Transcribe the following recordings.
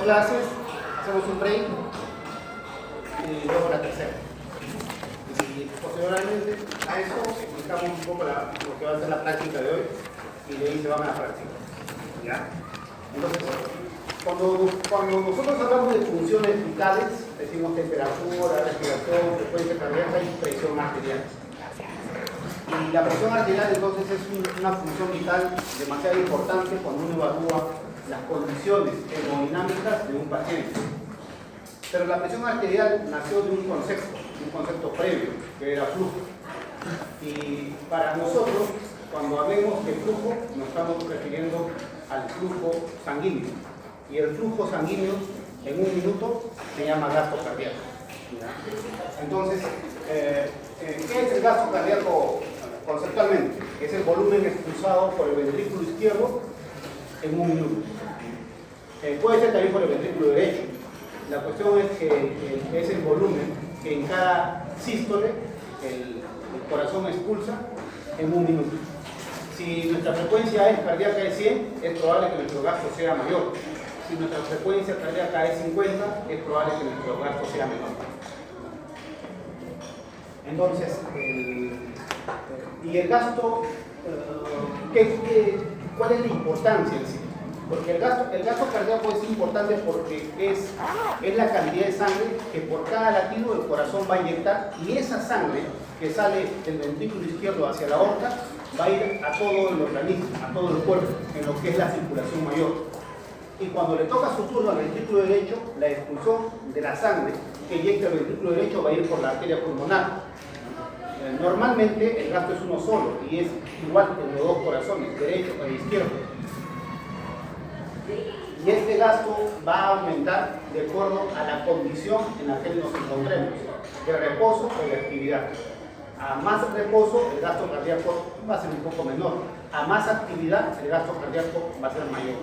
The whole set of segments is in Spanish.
clases, hacemos un break y luego la tercera. Y posteriormente a eso explicamos un poco lo que va a ser la práctica de hoy y de ahí se van a la práctica. ¿Ya? Entonces, cuando nosotros hablamos de funciones vitales, decimos temperatura, respiración, frecuencia cardíaca y presión arterial. Y la presión arterial entonces es una función vital demasiado importante cuando uno evalúa las condiciones hemodinámicas de un paciente. Pero la presión arterial nació de un concepto previo, que era flujo. Y para nosotros, cuando hablemos de flujo, nos estamos refiriendo al flujo sanguíneo. Y el flujo sanguíneo en un minuto se llama gasto cardíaco. Entonces, ¿qué es el gasto cardíaco conceptualmente? Es el volumen expulsado por el ventrículo izquierdo en un minuto. Puede ser también por el ventrículo derecho. La cuestión es que es el volumen que en cada sístole el corazón expulsa en un minuto. Si nuestra frecuencia cardíaca es 100, es probable que nuestro gasto sea mayor. Si nuestra frecuencia cardíaca es 50, es probable que nuestro gasto sea menor. Entonces, y el gasto, ¿cuál es la importancia en sí? Porque el gasto cardíaco es importante porque es la cantidad de sangre que por cada latido el corazón va a inyectar, y esa sangre que sale del ventrículo izquierdo hacia la aorta va a ir a todo el organismo, a todo el cuerpo, en lo que es la circulación mayor. Y cuando le toca su turno al ventrículo derecho, la expulsión de la sangre que inyecta el ventrículo derecho va a ir por la arteria pulmonar. Normalmente el gasto es uno solo y es igual en los dos corazones, derecho e izquierdo. Y este gasto va a aumentar de acuerdo a la condición en la que nos encontremos, de reposo o de actividad. A más reposo, el gasto cardíaco va a ser un poco menor. A más actividad, el gasto cardíaco va a ser mayor.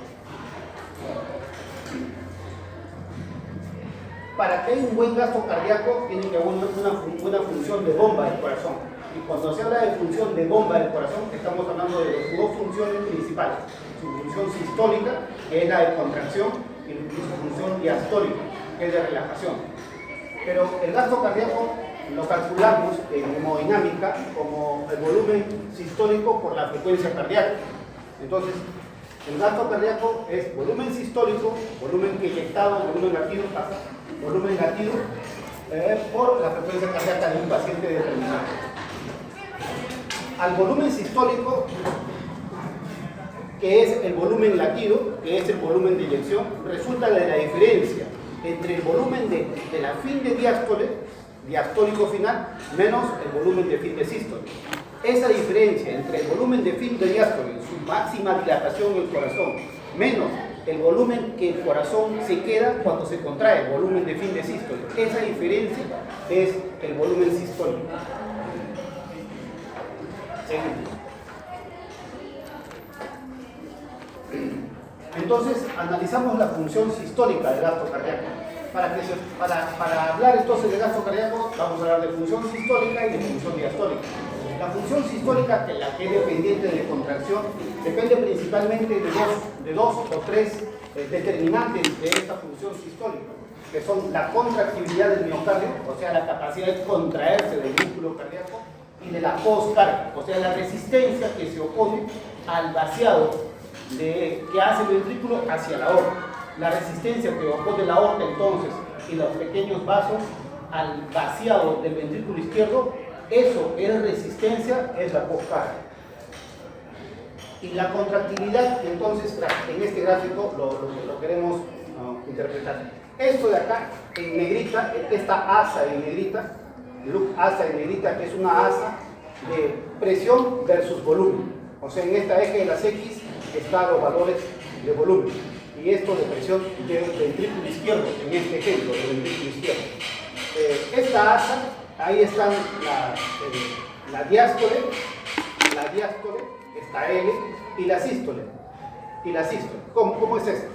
Para que haya un buen gasto cardíaco, tiene que haber una función de bomba del corazón. Y cuando se habla de función de bomba del corazón, estamos hablando de dos funciones principales. Su función sistólica, que es la de contracción, y su función diastólica, que es de relajación. Pero el gasto cardíaco lo calculamos en hemodinámica como el volumen sistólico por la frecuencia cardíaca. Entonces, el gasto cardíaco es volumen sistólico, volumen inyectado, volumen latido por la frecuencia cardíaca de un paciente determinado. Al volumen sistólico, que es el volumen latido, que es el volumen de inyección, resulta de la diferencia entre el volumen de la fin de diastólico final, menos el volumen de fin de sístole. Esa diferencia entre el volumen de fin de diástole, su máxima dilatación en el corazón, menos el volumen que el corazón se queda cuando se contrae, el volumen de fin de sístole, esa diferencia es el volumen sistólico. Entonces, analizamos la función sistólica del gasto cardíaco. Para hablar entonces de gasto cardíaco, vamos a hablar de función sistólica y de función diastólica. La función sistólica, la que es dependiente de contracción, depende principalmente de dos o tres determinantes de esta función sistólica, que son la contractibilidad del miocardio, o sea, la capacidad de contraerse del músculo cardíaco, y de la postcarga, o sea, la resistencia que se opone al vaciado que hace el ventrículo hacia la aorta. La resistencia que opone la aorta entonces y los pequeños vasos al vaciado del ventrículo izquierdo, eso es resistencia, es la postcarga. Y la contractilidad, entonces, en este gráfico lo queremos interpretar. Esto de acá, en negrita, esta asa en negrita, asa en negrita, que es una asa de presión versus volumen. O sea, en esta eje de las X están los valores de volumen. Y esto de presión del ventrículo izquierdo, en este ejemplo, del ventrículo izquierdo. Esta asa, ahí están la diástole, esta L, y la sístole. ¿Cómo es esto?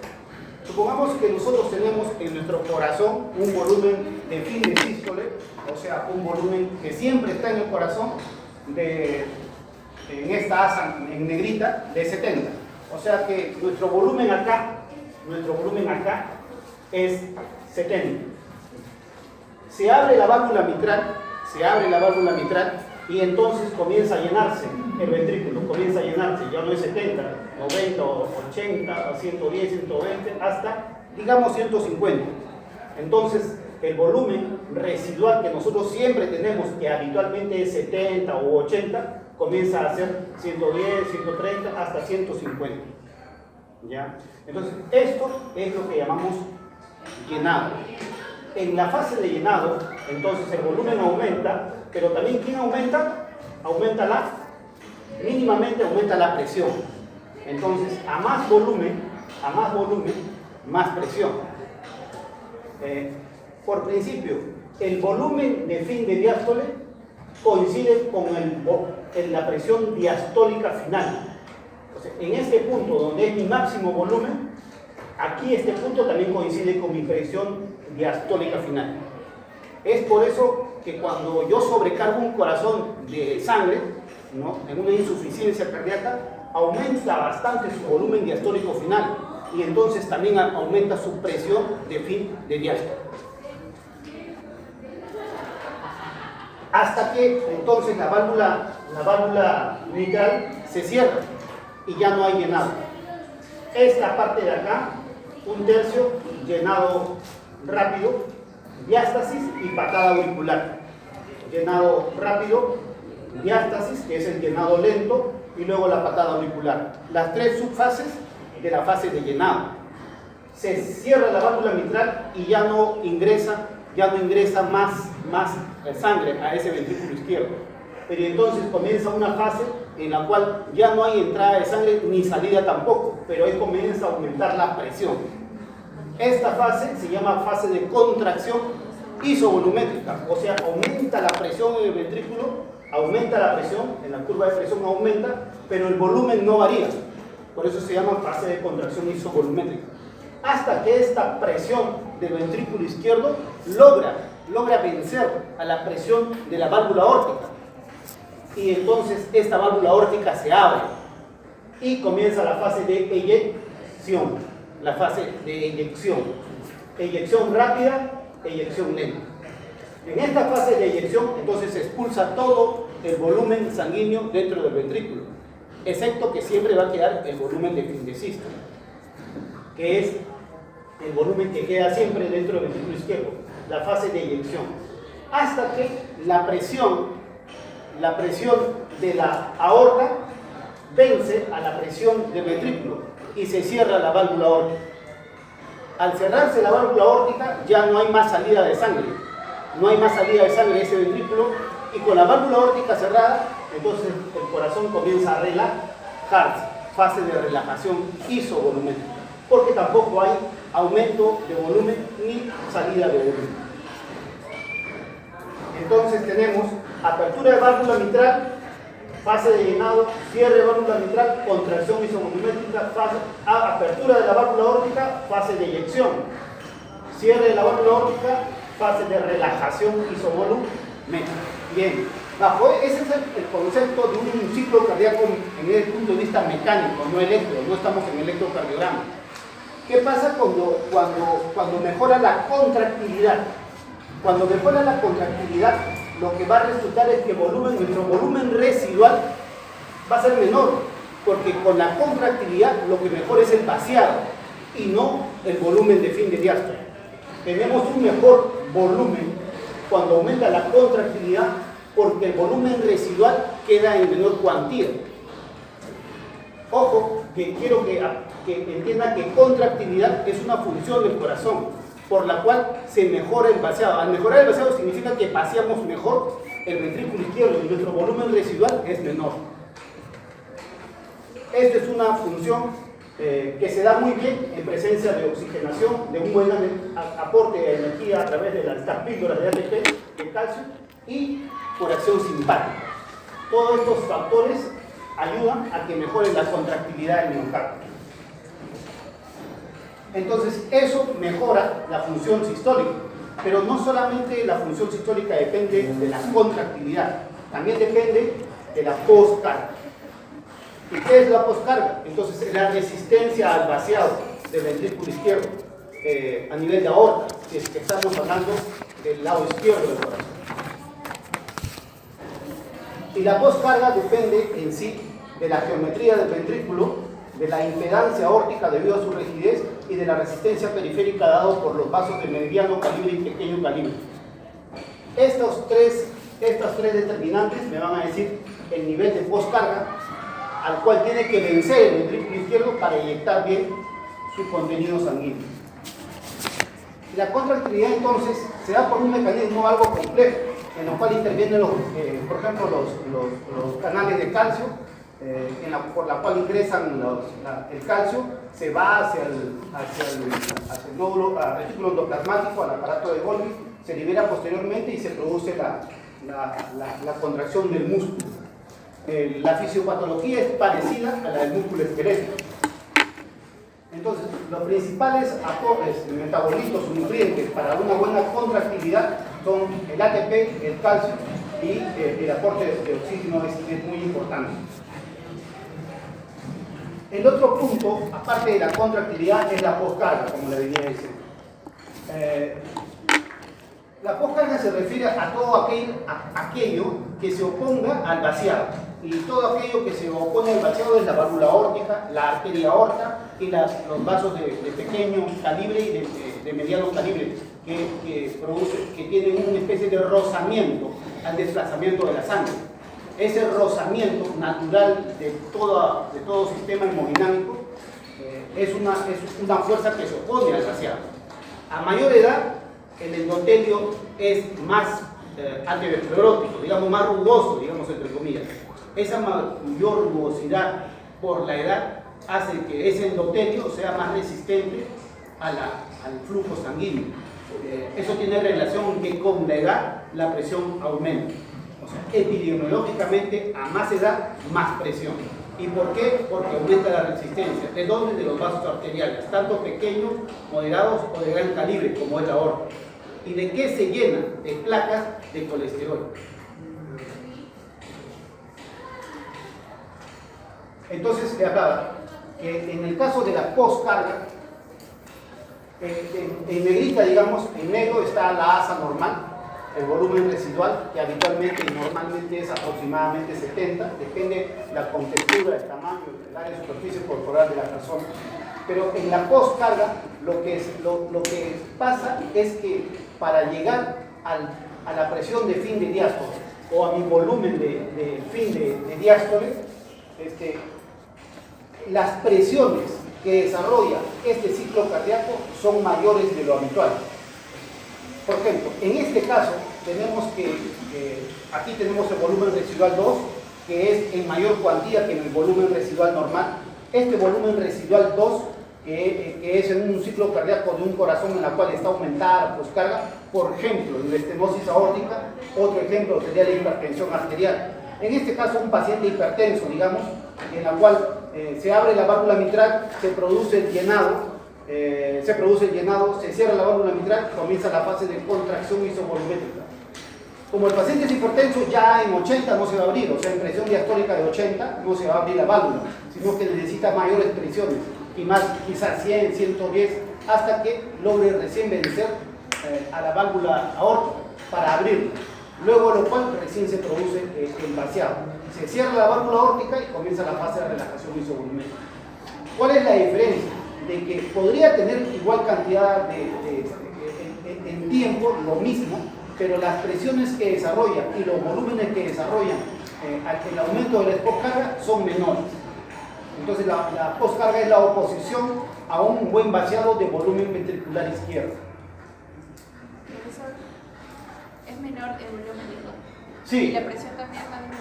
Supongamos que nosotros tenemos en nuestro corazón un volumen de fin de sístole, o sea, un volumen que siempre está en el corazón, en esta asa en negrita, de 70. O sea que nuestro volumen acá es 70. Se abre la válvula mitral, y entonces comienza a llenarse el ventrículo, comienza a llenarse, ya no es 70, 90, 80, 110, 120, hasta, digamos, 150. Entonces, el volumen residual que nosotros siempre tenemos, que habitualmente es 70 o 80, comienza a ser 110, 130, hasta 150. ¿Ya? Entonces, esto es lo que llamamos llenado. En la fase de llenado, entonces el volumen aumenta, pero también ¿quién aumenta? Mínimamente aumenta la presión. Entonces, a más volumen, más presión. Por principio, el volumen de fin de diástole coincide con la presión diastólica final. Entonces, en este punto donde es mi máximo volumen, aquí este punto también coincide con mi presión diastólica final. Es por eso que cuando yo sobrecargo un corazón de sangre, ¿no?, en una insuficiencia cardíaca, aumenta bastante su volumen diastólico final y entonces también aumenta su presión de fin de diástole. Hasta que entonces la válvula mitral se cierra y ya no hay llenado. Esta parte de acá, 1/3 llenado rápido, diástasis y patada auricular. Llenado rápido, diástasis, que es el llenado lento, y luego la patada auricular. Las tres subfases de la fase de llenado. Se cierra la válvula mitral y ya no ingresa más sangre a ese ventrículo izquierdo. Pero entonces comienza una fase en la cual ya no hay entrada de sangre ni salida tampoco, pero ahí comienza a aumentar la presión. Esta fase se llama fase de contracción isovolumétrica, o sea, aumenta la presión en el ventrículo, aumenta la presión, en la curva de presión aumenta, pero el volumen no varía. Por eso se llama fase de contracción isovolumétrica. Hasta que esta presión del ventrículo izquierdo logra vencer a la presión de la válvula aórtica. Y entonces esta válvula aórtica se abre y comienza la fase de eyección. La fase de eyección. Eyección rápida, eyección lenta. En esta fase de eyección, entonces se expulsa todo el volumen sanguíneo dentro del ventrículo, excepto que siempre va a quedar el volumen de fin de sístole, que es el volumen que queda siempre dentro del ventrículo izquierdo, la fase de eyección, hasta que la presión de la aorta vence a la presión del ventrículo y se cierra la válvula aórtica. Al cerrarse la válvula aórtica ya no hay más salida de sangre, de ese ventrículo, y con la válvula aórtica cerrada, entonces el corazón comienza a relajarse, fase de relajación isovolumétrica, porque tampoco hay aumento de volumen ni salida de volumen. Entonces tenemos apertura de válvula mitral, fase de llenado, cierre de válvula mitral, contracción isovolumétrica, apertura de la válvula aórtica, fase de eyección, cierre de la válvula aórtica, fase de relajación isovolumétrica. Bien, ese es el concepto de un ciclo cardíaco en el punto de vista mecánico, no estamos en electrocardiograma. ¿Qué pasa cuando mejora la contractilidad? Cuando mejora la contractilidad, lo que va a resultar es que nuestro volumen residual va a ser menor, porque con la contractilidad lo que mejora es el vaciado y no el volumen de fin de diástole. Tenemos un mejor volumen cuando aumenta la contractilidad, porque el volumen residual queda en menor cuantía. Ojo, que quiero que entienda que contractilidad es una función del corazón, por la cual se mejora el vaciado. Al mejorar el vaciado significa que vaciamos mejor el ventrículo izquierdo y nuestro volumen residual es menor. Esta es una función que se da muy bien en presencia de oxigenación, de un buen aporte de energía a través de las píldoras de ATP, de calcio, y por acción simpática. Todos estos factores ayudan a que mejore la contractilidad del miocardio. Entonces, eso mejora la función sistólica, pero no solamente la función sistólica depende de la contractilidad, también depende de la postcarga. ¿Y qué es la postcarga? Entonces, es la resistencia al vaciado del ventrículo izquierdo. a nivel de aorta, si es que estamos hablando del lado izquierdo del corazón. Y la poscarga depende en sí de la geometría del ventrículo, de la impedancia aórtica debido a su rigidez y de la resistencia periférica dado por los vasos de mediano calibre y pequeño calibre. Estas tres determinantes me van a decir el nivel de poscarga al cual tiene que vencer el ventrículo izquierdo para inyectar bien su contenido sanguíneo. La contractilidad entonces se da por un mecanismo algo complejo, en el cual intervienen, por ejemplo, los canales de calcio, por la cual ingresan el calcio, se va hacia el nódulo retículo endoplasmático, al aparato de Golgi, se libera posteriormente y se produce la contracción del músculo. La fisiopatología es parecida a la del músculo esquelético. Entonces, los principales metabolitos o nutrientes para una buena contractilidad son el ATP, el calcio y el aporte de oxígeno es muy importante. El otro punto, aparte de la contractilidad, es la poscarga, como le venía diciendo. La poscarga se refiere a todo aquello que se oponga al vaciado. Y todo aquello que se opone al vaciado es la válvula aórtica, la arteria aorta y los vasos de pequeño calibre y de mediano calibre que tienen una especie de rozamiento al desplazamiento de la sangre. Ese rozamiento natural de todo sistema hemodinámico es una fuerza que se opone al vaciado. A mayor edad, el endotelio es más antiesclerótico, digamos más rugoso, digamos entre comillas. Esa mayor rugosidad por la edad hace que ese endotelio sea más resistente al flujo sanguíneo. Eso tiene relación que con la edad la presión aumenta. O sea, epidemiológicamente a más edad, más presión. ¿Y por qué? Porque aumenta la resistencia. ¿De dónde? De los vasos arteriales, tanto pequeños, moderados o de gran calibre, como es la aorta. ¿Y de qué se llena? De placas de colesterol. Entonces, le hablaba que en el caso de la poscarga, en negrita, digamos, en negro está la asa normal, el volumen residual, que habitualmente y normalmente es aproximadamente 70, depende la contextura, el tamaño, el área de superficie corporal de la persona. Pero en la poscarga, lo que pasa es que para llegar a la presión de fin de diástole o a mi volumen de fin de diástole, las presiones que desarrolla este ciclo cardíaco son mayores de lo habitual. Por ejemplo, en este caso tenemos aquí tenemos el volumen residual 2, que es en mayor cuantía que en el volumen residual normal. Este volumen residual 2, que es en un ciclo cardíaco de un corazón en la cual está aumentada la poscarga, por ejemplo, en la estenosis aórtica, otro ejemplo sería la hipertensión arterial. En este caso, un paciente hipertenso, digamos, en la cual se abre la válvula mitral, se produce el llenado, se cierra la válvula mitral, comienza la fase de contracción isovolumétrica. Como el paciente es hipertenso, ya en 80 no se va a abrir, o sea, en presión diastólica de 80 no se va a abrir la válvula, sino que necesita mayores presiones, y más quizás 100, 110, hasta que logre recién vencer a la válvula aórtica para abrirla. Luego lo cual recién se produce el vaciado. Se cierra la válvula aórtica y comienza la fase de relajación isovolumétrica. ¿Cuál es la diferencia? De que podría tener igual cantidad en tiempo, lo mismo, pero las presiones que desarrolla y los volúmenes que desarrollan el aumento de la poscarga son menores. Entonces la poscarga es la oposición a un buen vaciado de volumen ventricular izquierdo. ¿Es menor el volumen igual? Sí. ¿Y la presión también aumenta?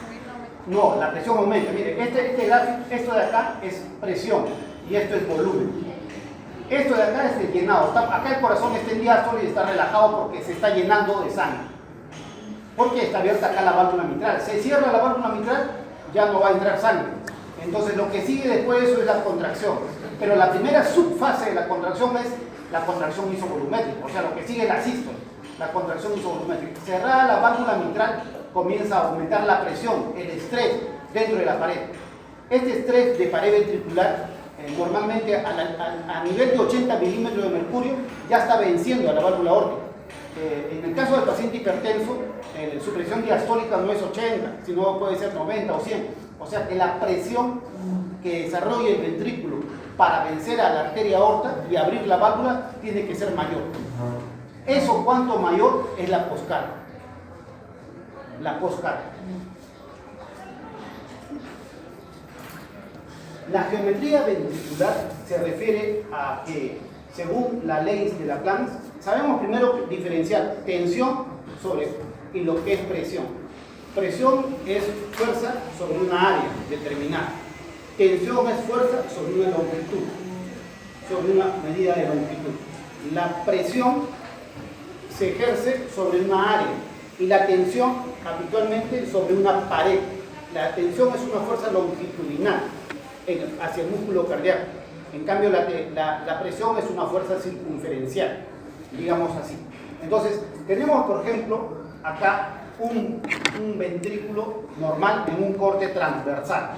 No, la presión aumenta. Mire, este gráfico, esto de acá es presión y esto es volumen. Esto de acá es el llenado. Acá el corazón está en diástole y está relajado porque se está llenando de sangre. Porque está abierta acá la válvula mitral. Se cierra la válvula mitral, ya no va a entrar sangre. Entonces lo que sigue después de eso es la contracción. Pero la primera subfase de la contracción es la contracción isovolumétrica. O sea, lo que sigue es la sístole, la contracción isovolumétrica. Cerrada la válvula mitral, comienza a aumentar la presión, el estrés dentro de la pared. Este estrés de pared ventricular normalmente a nivel de 80 milímetros de mercurio ya está venciendo a la válvula aórtica. En el caso del paciente hipertenso, su presión diastólica no es 80, sino puede ser 90 o 100. O sea que la presión que desarrolla el ventrículo para vencer a la arteria aorta y abrir la válvula tiene que ser mayor. Eso cuanto mayor es la poscarga. La poscarga. La geometría ventricular se refiere a que, según la ley de Laplace, sabemos primero diferenciar tensión y lo que es presión. Presión es fuerza sobre una área determinada. Tensión es fuerza sobre una longitud, sobre una medida de longitud. La presión se ejerce sobre una área y la tensión habitualmente sobre una pared. La tensión es una fuerza longitudinal hacia el músculo cardíaco. En cambio, la presión es una fuerza circunferencial, digamos así. Entonces, tenemos, por ejemplo, acá un ventrículo normal en un corte transversal.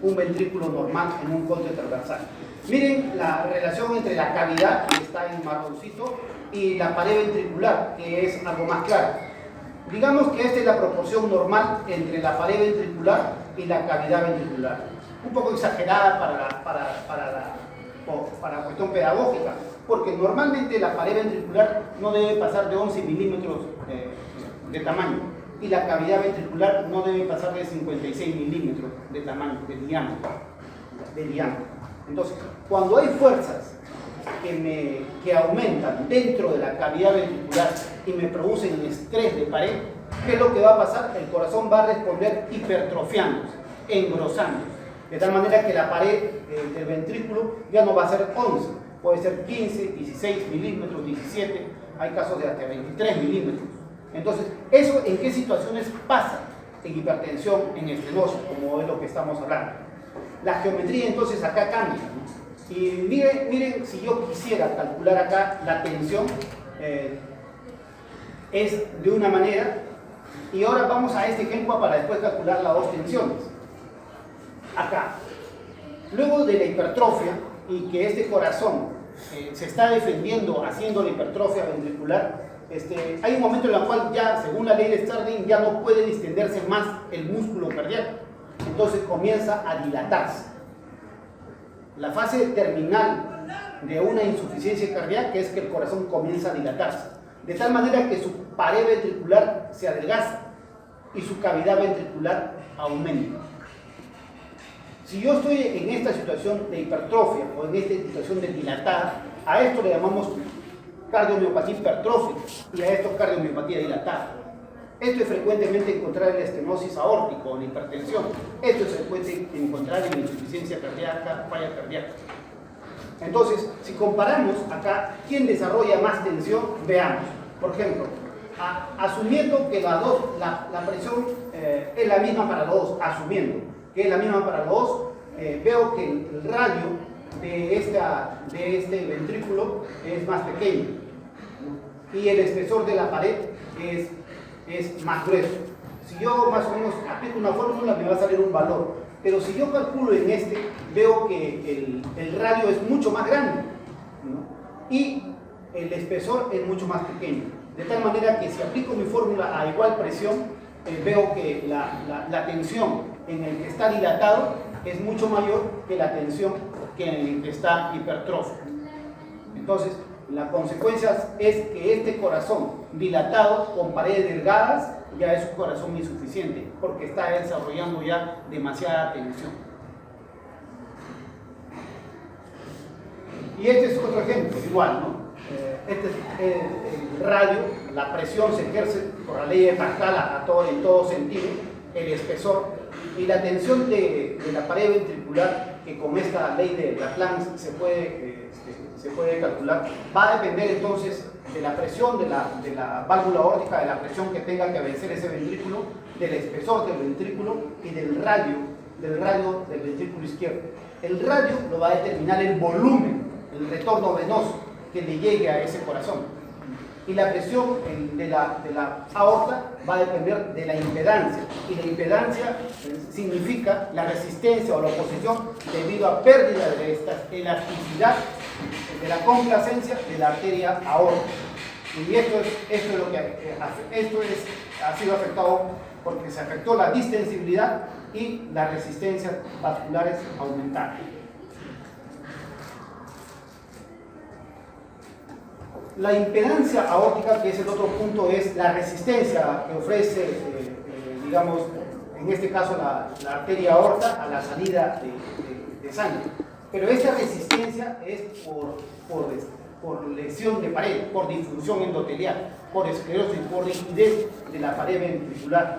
Un ventrículo normal en un corte transversal. Miren la relación entre la cavidad, que está en marroncito, y la pared ventricular, que es algo más claro. Digamos que esta es la proporción normal entre la pared ventricular y la cavidad ventricular. Un poco exagerada para la cuestión pedagógica, porque normalmente la pared ventricular no debe pasar de 11 milímetros de tamaño y la cavidad ventricular no debe pasar de 56 milímetros de tamaño, de diámetro. Entonces, cuando hay fuerzas que aumentan dentro de la cavidad ventricular y me producen estrés de pared, ¿qué es lo que va a pasar? El corazón va a responder hipertrofiándose, engrosándose, de tal manera que la pared del ventrículo ya no va a ser 11, puede ser 15, 16 milímetros, 17, hay casos de hasta 23 milímetros. Entonces, ¿eso en qué situaciones pasa? En hipertensión, en estenosis, como es lo que estamos hablando. La geometría entonces acá cambia, ¿no? Y miren, si yo quisiera calcular acá la tensión, es de una manera, y ahora vamos a este ejemplo para después calcular las dos tensiones. Acá, luego de la hipertrofia y que este corazón se está defendiendo haciendo la hipertrofia ventricular, hay un momento en el cual ya, según la ley de Starling, ya no puede distenderse más el músculo cardíaco, entonces comienza a dilatarse. La fase terminal de una insuficiencia cardíaca es que el corazón comienza a dilatarse, de tal manera que su pared ventricular se adelgaza y su cavidad ventricular aumenta. Si yo estoy en esta situación de hipertrofia o en esta situación de dilatada, a esto le llamamos cardiomiopatía hipertrófica y a esto cardiomiopatía dilatada. Esto es frecuentemente encontrar en la estenosis aórtica o en la hipertensión. Esto es frecuente encontrar en la insuficiencia cardíaca, falla cardíaca. Entonces, si comparamos acá, ¿quién desarrolla más tensión? Veamos. Por ejemplo, asumiendo que la presión es la misma para los dos, asumiendo que es la misma para los dos, veo que el radio de este ventrículo es más pequeño, ¿no? Y el espesor de la pared es más grueso. Si yo más o menos aplico una fórmula, me va a salir un valor, pero si yo calculo en veo que el radio es mucho más grande, ¿no? Y el espesor es mucho más pequeño, de tal manera que si aplico mi fórmula a igual presión, veo que la tensión en el que está dilatado es mucho mayor que la tensión que en el que está hipertrófico. Entonces, la consecuencia es que este corazón dilatado con paredes delgadas ya es un corazón insuficiente, porque está desarrollando ya demasiada tensión. Y este es otro ejemplo, igual, ¿no? Este es el radio, la presión se ejerce por la ley de Pascal en todo sentido, el espesor y la tensión de la pared ventricular, que con esta ley de Laplace se puede calcular, va a depender entonces de la presión de la válvula aórtica, de la presión que tenga que vencer ese ventrículo, del espesor del ventrículo y del radio del ventrículo izquierdo. El radio lo va a determinar el volumen, el retorno venoso que le llegue a ese corazón. Y la presión de la aorta va a depender de la impedancia. Y la impedancia significa la resistencia o la oposición debido a pérdida de esta elasticidad, de la complacencia de la arteria aórtica. Y esto es lo que ha sido afectado porque se afectó la distensibilidad y las resistencias vasculares aumentaron. La impedancia aórtica, que es el otro punto, es la resistencia que ofrece, digamos, en este caso la arteria aorta a la salida de sangre. Pero esta resistencia es por lesión de pared, por disfunción endotelial, por esclerosis, por rigidez de la pared ventricular.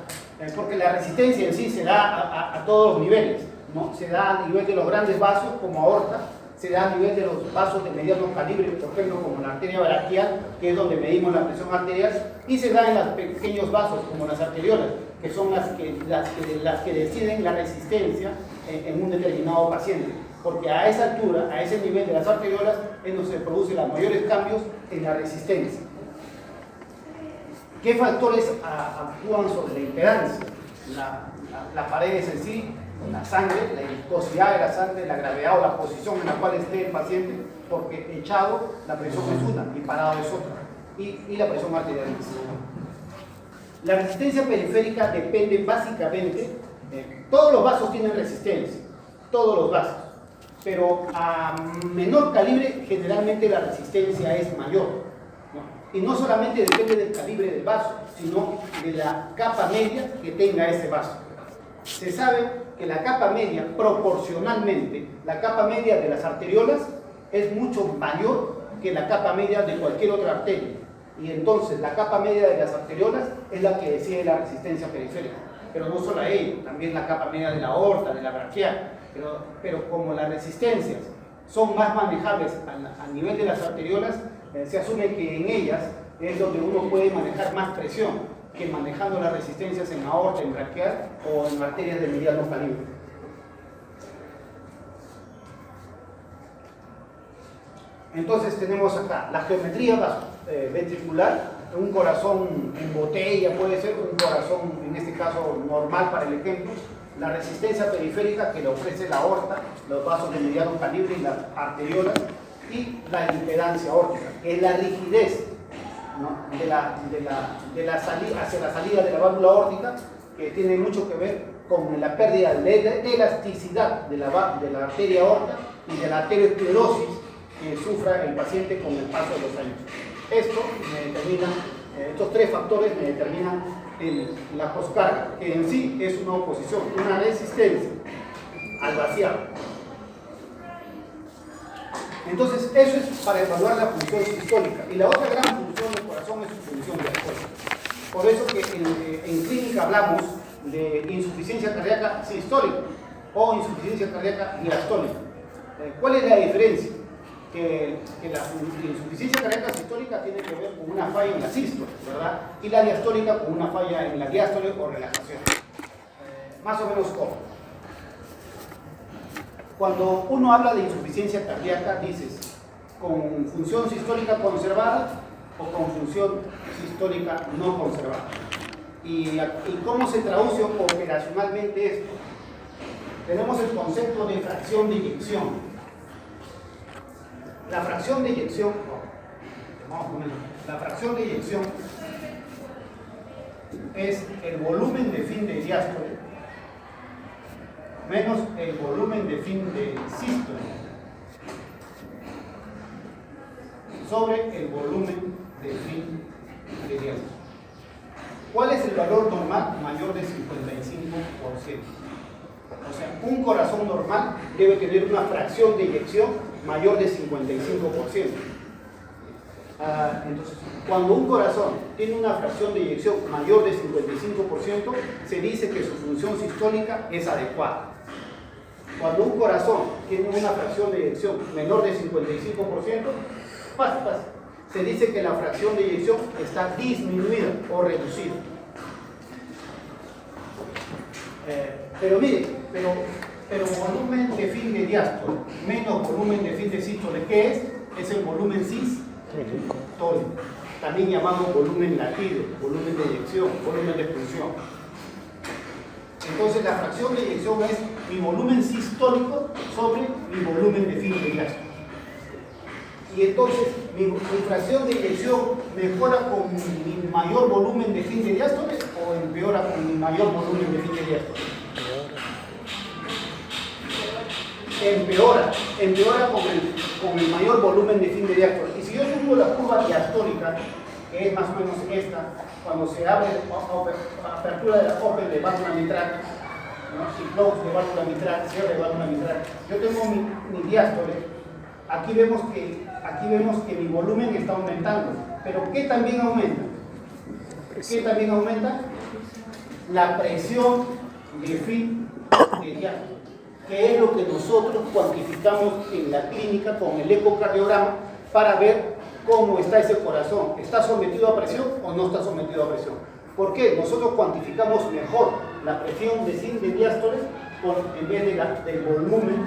Porque la resistencia en sí se da a todos los niveles, ¿no? Se da a nivel de los grandes vasos como aorta, se da a nivel de los vasos de mediano calibre, por ejemplo, como la arteria braquial, que es donde medimos la presión arterial, y se da en los pequeños vasos, como las arteriolas, que son las que deciden la resistencia en un determinado paciente. Porque a esa altura, a ese nivel de las arteriolas, es donde se producen los mayores cambios en la resistencia. ¿Qué factores actúan sobre la impedancia? Las paredes en sí, la sangre, la viscosidad de la sangre, la gravedad o la posición en la cual esté el paciente, porque echado la presión es una y parado es otra, y la presión arterial es otra. La resistencia periférica depende básicamente, todos los vasos tienen resistencia, todos los vasos, pero a menor calibre generalmente la resistencia es mayor, ¿no? Y no solamente depende del calibre del vaso, sino de la capa media que tenga ese vaso. Se sabe que la capa media, proporcionalmente, la capa media de las arteriolas es mucho mayor que la capa media de cualquier otra arteria. Y entonces la capa media de las arteriolas es la que decide la resistencia periférica. Pero no solo ello, también la capa media de la aorta, de la braquial. Pero como las resistencias son más manejables a nivel de las arteriolas, se asume que en ellas es donde uno puede manejar más presión que manejando las resistencias en aorta, en braquial o en arterias de mediano calibre. Entonces tenemos acá la geometría ventricular, un corazón en botella puede ser, un corazón en este caso normal para el ejemplo, la resistencia periférica que le ofrece la aorta, los vasos de mediano calibre y las arteriolas, y la impedancia aórtica, que es la rigidez, ¿no? de la salida, hacia la salida de la válvula aórtica, que tiene mucho que ver con la pérdida de elasticidad de la arteria aorta y de la arteriosclerosis que sufra el paciente con el paso de los años. Estos tres factores me determinan la poscarga, que en sí es una oposición, una resistencia al vaciado. Entonces, eso es para evaluar la función sistólica. Y la otra gran función del corazón es su función diastólica. Por eso que en clínica hablamos de insuficiencia cardíaca sistólica o insuficiencia cardíaca diastólica. ¿Cuál es la diferencia? Que la insuficiencia cardíaca sistólica tiene que ver con una falla en la sístole, ¿verdad? Y la diastólica con una falla en la diástole o relajación. Más o menos como. Cuando uno habla de insuficiencia cardíaca, dices, ¿con función sistólica conservada o con función sistólica no conservada? ¿Y cómo se traduce operacionalmente esto? Tenemos el concepto de fracción de eyección. La fracción de eyección, es el volumen de fin de diástole menos el volumen de fin de sístole sobre el volumen de fin de diástole. ¿Cuál es el valor normal mayor de 55%? O sea, un corazón normal debe tener una fracción de eyección mayor de 55%. Entonces, cuando un corazón tiene una fracción de eyección mayor de 55%, se dice que su función sistólica es adecuada. Cuando un corazón tiene una fracción de eyección menor de 55%, se dice que la fracción de eyección está disminuida o reducida. Pero mire, pero volumen de fin de diástole menos volumen de fin de sístole, ¿qué es? Es el volumen sistólico. también llamamos volumen latido, volumen de eyección, volumen de expulsión. Entonces la fracción de eyección es mi volumen sistólico sobre mi volumen de fin de diástole. Y entonces mi fracción de eyección mejora con mi mayor volumen de fin de diástole o empeora con mi mayor volumen de fin de diástole. Empeora con el mayor volumen de fin de diástole. Y si yo tengo la curva diastólica, que es más o menos esta, cuando se abre apertura de la Open de válvula mitral, ¿no? Y close de válvula mitral, cierre de válvula mitral, yo tengo mi diástole. Aquí vemos que mi volumen está aumentando. Pero ¿qué también aumenta? ¿Qué también aumenta? La presión de fin de diástole, que es lo que nosotros cuantificamos en la clínica con el ecocardiograma para ver cómo está ese corazón. ¿Está sometido a presión o no está sometido a presión? ¿Por qué? Nosotros cuantificamos mejor la presión de fin de diástole en vez del volumen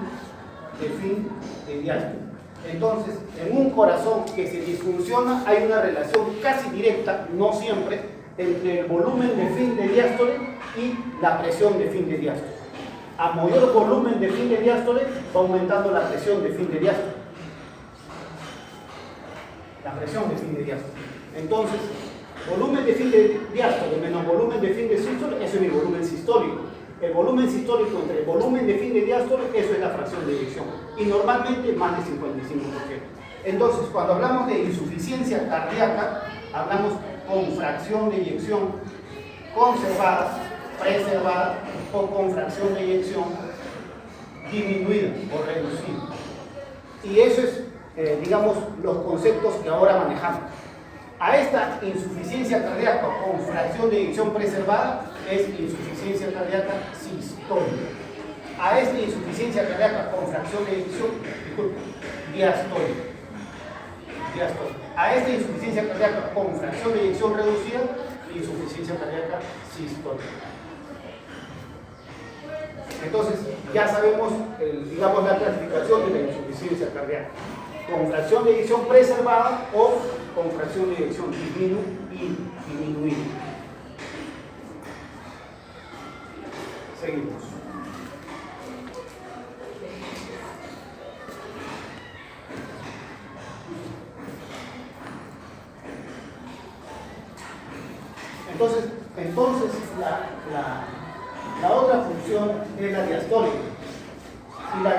de fin de diástole. Entonces, en un corazón que se disfunciona hay una relación casi directa, no siempre, entre el volumen de fin de diástole y la presión de fin de diástole. A mayor volumen de fin de diástole va aumentando la presión de fin de diástole. La presión de fin de diástole. Entonces, volumen de fin de diástole menos volumen de fin de sístole, eso es mi volumen sistólico. El volumen sistólico entre el volumen de fin de diástole, eso es la fracción de eyección. Y normalmente más de 55%. Entonces, cuando hablamos de insuficiencia cardíaca, hablamos con fracción de eyección conservada, preservada o con fracción de eyección disminuida o reducida. Y eso es, digamos, los conceptos que ahora manejamos. A esta insuficiencia cardíaca con fracción de eyección preservada es insuficiencia cardíaca sistólica. A esta insuficiencia cardíaca con fracción de eyección, diastólica. A esta insuficiencia cardíaca con fracción de eyección reducida, insuficiencia cardíaca sistólica. Entonces, ya sabemos, digamos, la clasificación de la insuficiencia cardíaca. Con fracción de eyección preservada o con fracción de eyección disminuida. Seguimos. Entonces la otra función es la diastólica. Y la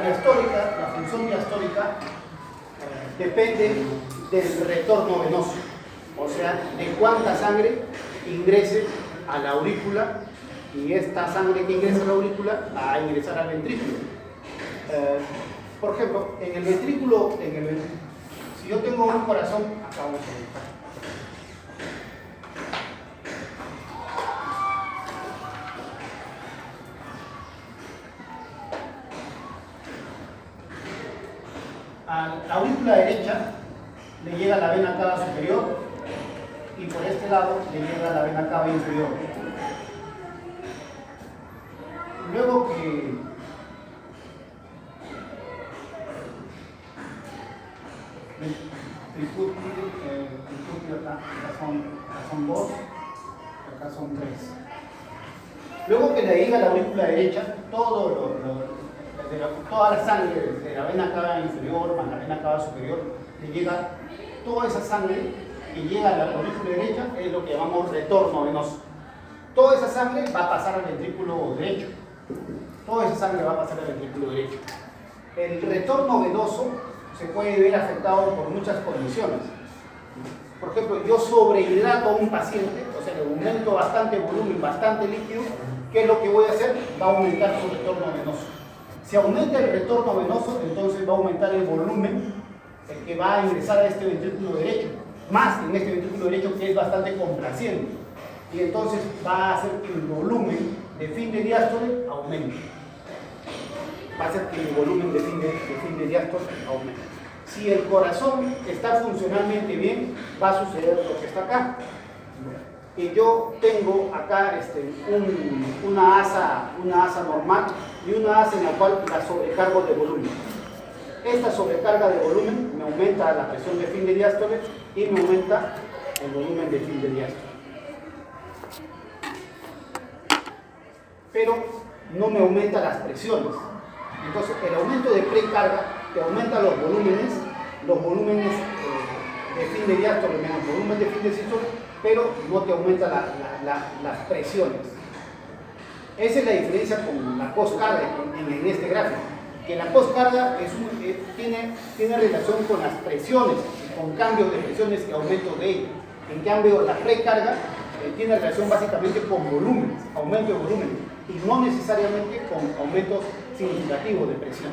función diastólica depende del retorno venoso, o sea, de cuánta sangre ingrese a la aurícula, y esta sangre que ingresa a la aurícula va a ingresar al ventrículo. Por ejemplo, en el ventrículo, si yo tengo un corazón, acá vamos a ver. A la aurícula derecha le llega la vena cava superior y por este lado le llega la vena cava inferior. Luego que acá son 2, acá son 3. Luego que le llega a la aurícula derecha, toda la sangre de la vena cava inferior más la vena cava superior, le llega toda esa sangre que llega a la aurícula derecha, es lo que llamamos retorno venoso. Toda esa sangre va a pasar al ventrículo derecho. Toda esa sangre va a pasar al ventrículo derecho. El retorno venoso se puede ver afectado por muchas condiciones. Por ejemplo, yo sobrehidrato a un paciente, o sea, le aumento bastante volumen, bastante líquido, ¿qué es lo que voy a hacer? Va a aumentar su retorno venoso. Si aumenta el retorno venoso, entonces va a aumentar el volumen, el que va a ingresar a este ventrículo derecho, más en este ventrículo derecho que es bastante complaciente. Y entonces va a hacer que el volumen de fin de diástole aumente. Va a hacer que el volumen de fin de diástole aumente. Si el corazón está funcionalmente bien, va a suceder lo que está acá. Y yo tengo acá una asa normal y una asa en la cual la sobrecargo de volumen. Esta sobrecarga de volumen me aumenta la presión de fin de diástole y me aumenta el volumen de fin de diástole. Pero no me aumenta las presiones. Entonces, el aumento de precarga te aumenta los volúmenes de fin de diástole menos volumen de fin de sístole, pero no te aumenta las presiones. Esa es la diferencia con la postcarga en este gráfico, que la postcarga tiene relación con las presiones, con cambios de presiones y aumentos de ellas. En cambio, la precarga tiene relación básicamente con volúmenes, aumento de volúmenes, y no necesariamente con aumentos significativos de presión.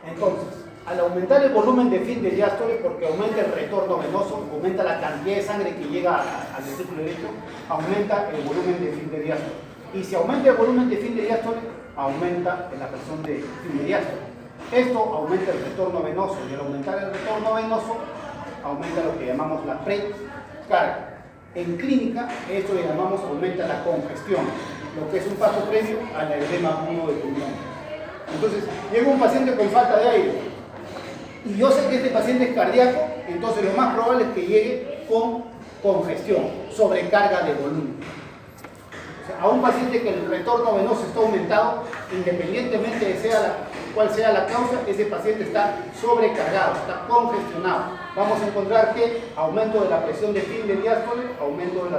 Entonces, al aumentar el volumen de fin de diástole, porque aumenta el retorno venoso, aumenta la cantidad de sangre que llega al ventrículo derecho, aumenta el volumen de fin de diástole. Y si aumenta el volumen de fin de diástole, aumenta la presión de fin de diástole. Esto aumenta el retorno venoso, y al aumentar el retorno venoso, aumenta lo que llamamos la precarga. En clínica, esto le llamamos aumenta la congestión, lo que es un paso previo al edema agudo de pulmón. Entonces, llega un paciente con falta de aire y yo sé que este paciente es cardíaco, entonces lo más probable es que llegue con congestión, sobrecarga de volumen. O sea, a un paciente que el retorno venoso está aumentado, independientemente de cuál sea la causa, ese paciente está sobrecargado, está congestionado. Vamos a encontrar que aumento de la presión de fin de diástole, aumento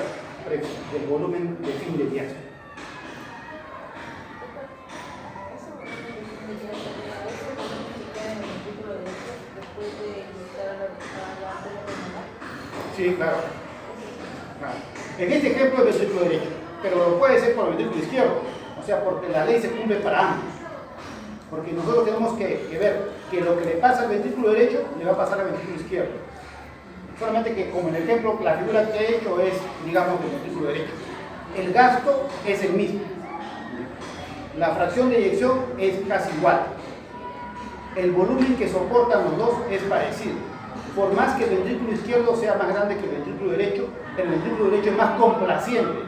del volumen de fin de diástole. Sí, claro. En este ejemplo es ventrículo derecho, pero puede ser por el ventrículo izquierdo, o sea, porque la ley se cumple para ambos. Porque nosotros tenemos que ver que lo que le pasa al ventrículo derecho le va a pasar al ventrículo izquierdo. Solamente que, como en el ejemplo, la figura que he hecho es, digamos, del ventrículo derecho. El gasto es el mismo. La fracción de eyección es casi igual. El volumen que soportan los dos es parecido. Por más que el ventrículo izquierdo sea más grande que el ventrículo derecho, el ventrículo derecho es más complaciente,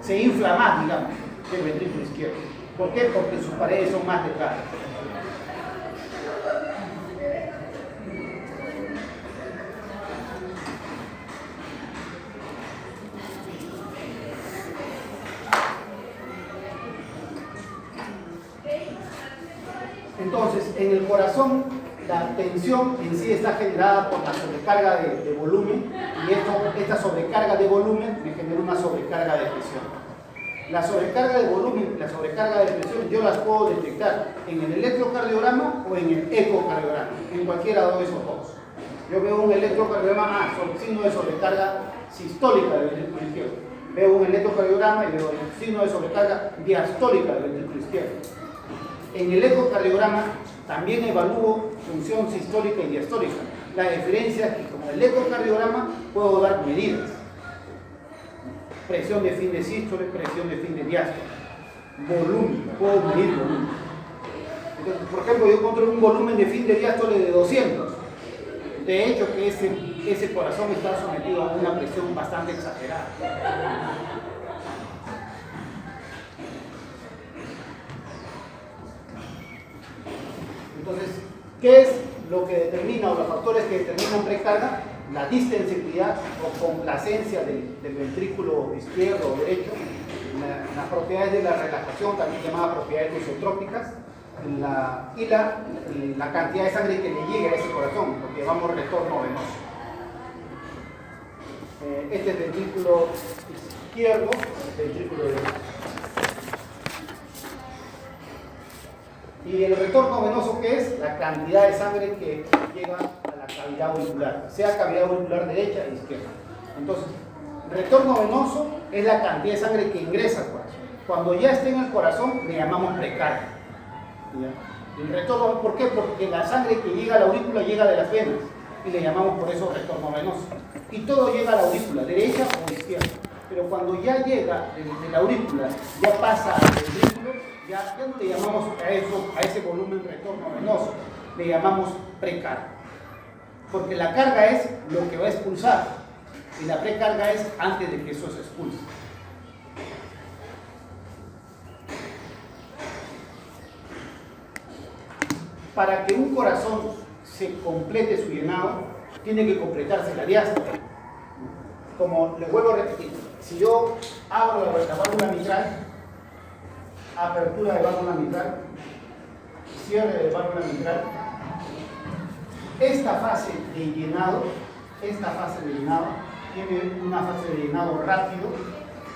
se infla más, digamos, que el ventrículo izquierdo. ¿Por qué? Porque sus paredes son más delgadas. Entonces, en el corazón, la tensión en sí está generada por la sobrecarga de volumen, y esta sobrecarga de volumen me genera una sobrecarga de presión. La sobrecarga de volumen y la sobrecarga de presión yo las puedo detectar en el electrocardiograma o en el ecocardiograma, en cualquiera de esos dos. Yo veo un electrocardiograma, signo de sobrecarga sistólica del ventrículo izquierdo. Veo un electrocardiograma y veo el signo de sobrecarga diastólica del ventrículo izquierdo. En el ecocardiograma también evalúo función sistólica y diastólica. La diferencia es que como el ecocardiograma puedo dar medidas. Presión de fin de sístole, presión de fin de diástole. Volumen, puedo medir volumen. Entonces, por ejemplo, yo encuentro un volumen de fin de diástole de 200. De hecho, que ese corazón está sometido a una presión bastante exagerada. Entonces, ¿qué es lo que determina, o los factores que determinan precarga? La distensibilidad o complacencia del ventrículo izquierdo o derecho, las propiedades de la relajación, también llamadas propiedades isotrópicas, y la cantidad de sangre que le llegue a ese corazón, lo que llamamos retorno venoso. Este es el ventrículo izquierdo, el ventrículo derecho. Y el retorno venoso, ¿qué es? La cantidad de sangre que llega a la cavidad auricular, sea cavidad auricular derecha e izquierda. Entonces, retorno venoso es la cantidad de sangre que ingresa al corazón. Cuando ya esté en el corazón, le llamamos precarga. El retorno, ¿por qué? Porque la sangre que llega a la aurícula llega de las venas, y le llamamos por eso retorno venoso. Y todo llega a la aurícula, derecha o izquierda. Pero cuando ya llega de la aurícula, ya pasa al ventrículo, ya no le llamamos a ese volumen retorno venoso, le llamamos precarga. Porque la carga es lo que va a expulsar, y la precarga es antes de que eso se expulse. Para que un corazón se complete su llenado, tiene que completarse la diástole. Como les vuelvo a repetir, si yo abro la válvula mitral, apertura de válvula mitral, cierre de válvula mitral, esta fase de llenado tiene una fase de llenado rápido,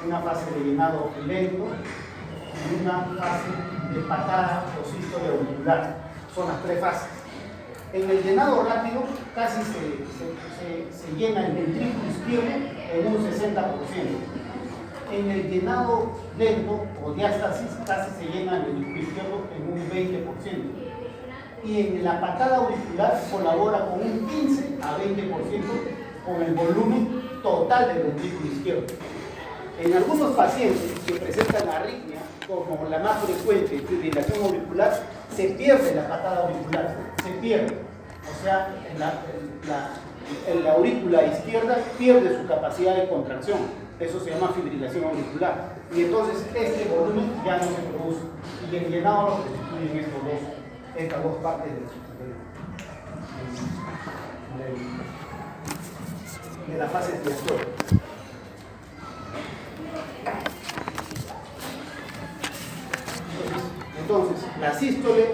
una fase de llenado lento y una fase de patada o sístole auricular. Son las tres fases. En el llenado rápido casi se llena el ventrículo izquierdo en un 60%. En el llenado lento o diástasis casi se llena el ventrículo izquierdo en un 20%. Y en la patada auricular colabora con un 15 a 20% con el volumen total del ventrículo izquierdo. En algunos pacientes que presentan arritmia, como la más frecuente, fibrilación auricular, se pierde la patada auricular, se pierde. O sea, la aurícula izquierda pierde su capacidad de contracción. Eso se llama fibrilación auricular. Y entonces este volumen ya no se produce. Y el llenado lo constituyen estas dos partes de la fase diastólica. Entonces, la sístole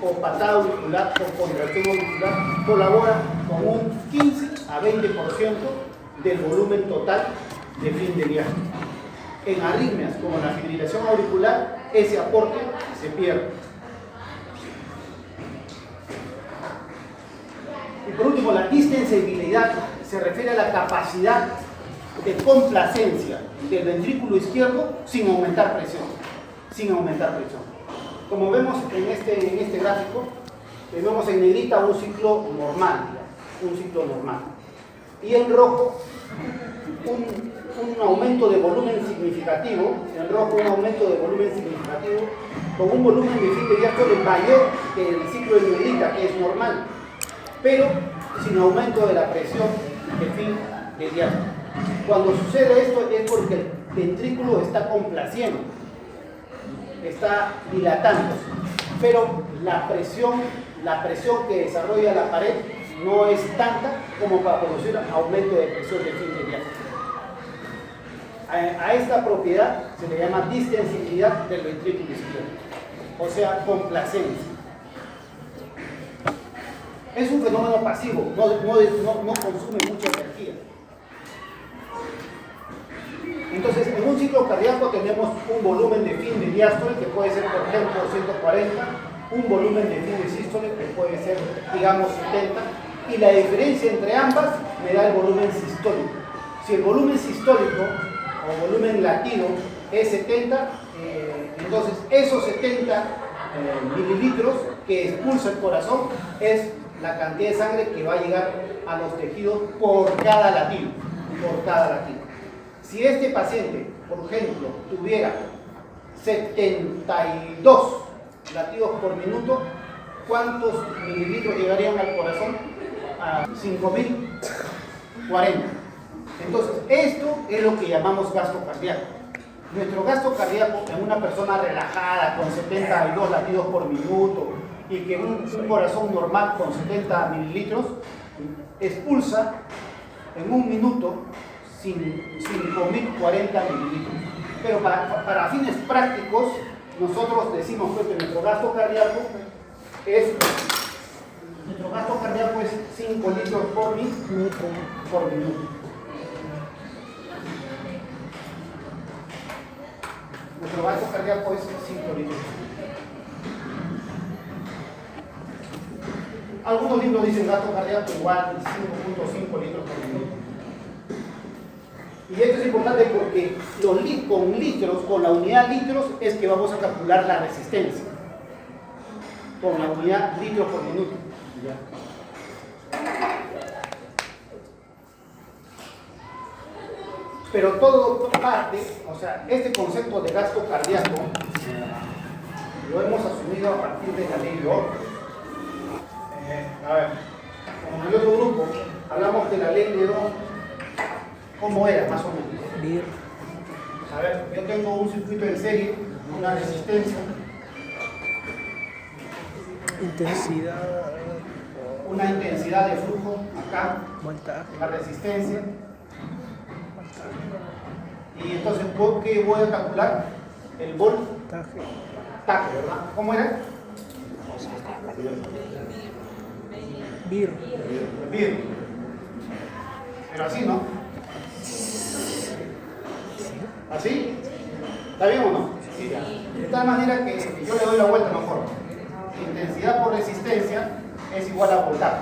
o patada auricular o contracción auricular colabora con un 15 a 20% del volumen total de fin de viaje. En arritmias como la fibrilación auricular, ese aporte se pierde. Y por último, la distensibilidad se refiere a la capacidad de complacencia del ventrículo izquierdo sin aumentar presión. Como vemos en este gráfico, vemos en negrita un ciclo normal. Y en rojo un aumento de volumen significativo, con un volumen de fin de diástole mayor que el ciclo de negrita, que es normal, pero sin aumento de la presión de fin de diástole. Cuando sucede esto es porque el ventrículo está complaciendo, está dilatándose, pero la presión que desarrolla la pared no es tanta como para producir aumento de presión de fin de diástole. A esta propiedad se le llama distensibilidad del ventrículo izquierdo, o sea, complacencia. Es un fenómeno pasivo, no consume mucha energía. Entonces, en un ciclo cardíaco tenemos un volumen de fin de diástole que puede ser, por ejemplo, 140, un volumen de fin de sístole que puede ser, digamos, 70, y la diferencia entre ambas me da el volumen sistólico. Si el volumen sistólico o volumen latido es 70, entonces esos 70 mililitros que expulsa el corazón es la cantidad de sangre que va a llegar a los tejidos por cada latido. Si este paciente, por ejemplo, tuviera 72 latidos por minuto, ¿cuántos mililitros llegarían al corazón? A 5.040. Entonces, esto es lo que llamamos gasto cardíaco. Nuestro gasto cardíaco en una persona relajada con 72 latidos por minuto y que un corazón normal con 70 mililitros expulsa en un minuto 5.040 mililitros. Pero para fines prácticos, nosotros decimos que nuestro gasto cardíaco es 5 litros por minuto. Nuestro gasto cardíaco es 5 litros. Algunos libros dicen gasto cardíaco igual 5.5 litros por minuto. Y esto es importante porque con la unidad litros es que vamos a calcular la resistencia. Con la unidad litros por minuto. ¿Ya? Pero todo parte, o sea, este concepto de gasto cardíaco lo hemos asumido a partir de la ley de Ohm. A ver, como en el otro grupo hablamos de la ley de Ohm, ¿cómo era más o menos? A ver, yo tengo un circuito en serie, una resistencia, intensidad una intensidad de flujo acá, Voltaje. la resistencia. Y entonces, ¿qué voy a calcular? El voltaje, ¿verdad? ¿Cómo era? Bir. Bien. Pero así, ¿no? ¿Así? ¿Está bien o no? Sí, ya. De tal manera que yo le doy la vuelta mejor. Intensidad por resistencia es igual a voltaje.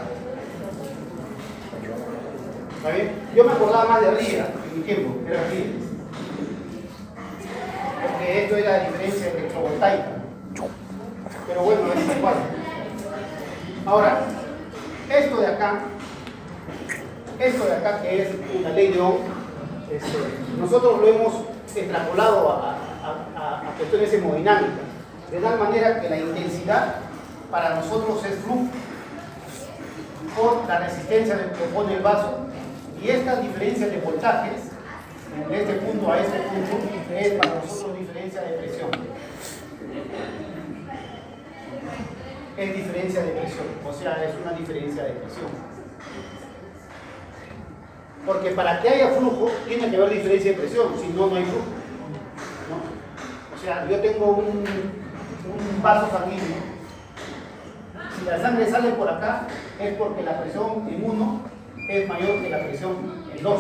¿Está bien? Yo me acordaba más de arriba en mi tiempo, era aquí. Porque esto era la diferencia electrovoltaica. Pero bueno, es igual. Ahora, esto de acá que es una ley de Ohm, nosotros lo hemos extrapolado a cuestiones hemodinámicas, de tal manera que la intensidad para nosotros es flujo por la resistencia que pone el vaso, y esta diferencia de voltajes de este punto a este punto es para nosotros diferencia de presión. Es diferencia de presión, o sea, es una diferencia de presión. Porque para que haya flujo, tiene que haber diferencia de presión, si no, no hay flujo, ¿no? O sea, yo tengo un vaso sanguíneo. Si la sangre sale por acá, es porque la presión en 1 es mayor que la presión en 2.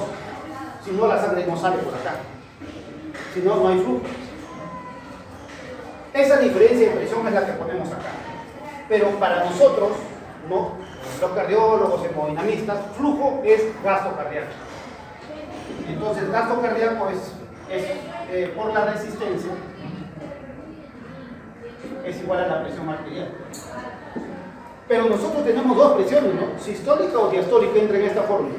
Si no, la sangre no sale por acá. Si no, no hay flujo. Esa diferencia de presión es la que ponemos acá. Pero para nosotros, ¿no?, los cardiólogos, hemodinamistas, flujo es gasto cardíaco. Entonces, gasto cardíaco es por la resistencia, es igual a la presión arterial. Pero nosotros tenemos dos presiones, ¿no? Sistólica o diastólica entra en esta fórmula.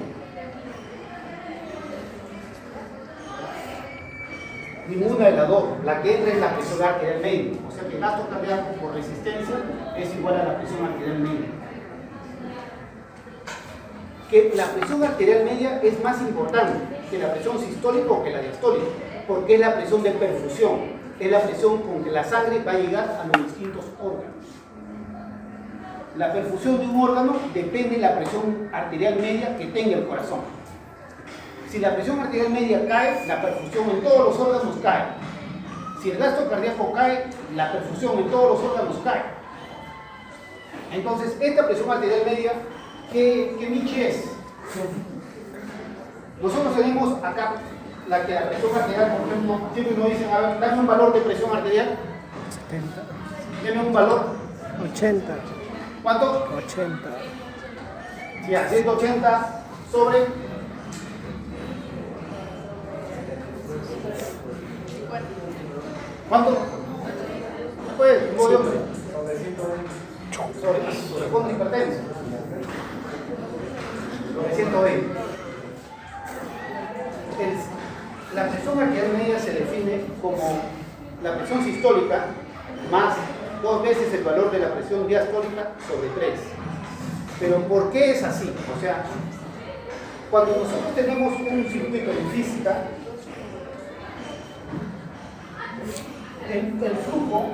Ninguna de las dos. La que entra es la presión arterial media. O sea que el gasto cardíaco por resistencia es igual a la presión arterial media. Que la presión arterial media es más importante que la presión sistólica o que la diastólica, porque es la presión de perfusión, es la presión con que la sangre va a llegar a los distintos órganos. La perfusión de un órgano depende de la presión arterial media que tenga el corazón. Si la presión arterial media cae, la perfusión en todos los órganos cae. Si el gasto cardíaco cae, la perfusión en todos los órganos cae. Entonces, esta presión arterial media, ¿qué niche es? Nosotros tenemos acá la presión arterial, por ejemplo, siempre nos dicen, a ver, dame un valor de presión arterial. 70. Dame un valor. 80. ¿Cuánto? 80. Ya, 180 sobre. ¿Cuánto? Pues, sobre 120. Sobre fondo hipertenso. Sobre 120. La presión arterial media se define como la presión sistólica más 2 veces el valor de la presión diastólica sobre 3. Pero ¿por qué es así? O sea, cuando nosotros tenemos un circuito en física, el flujo,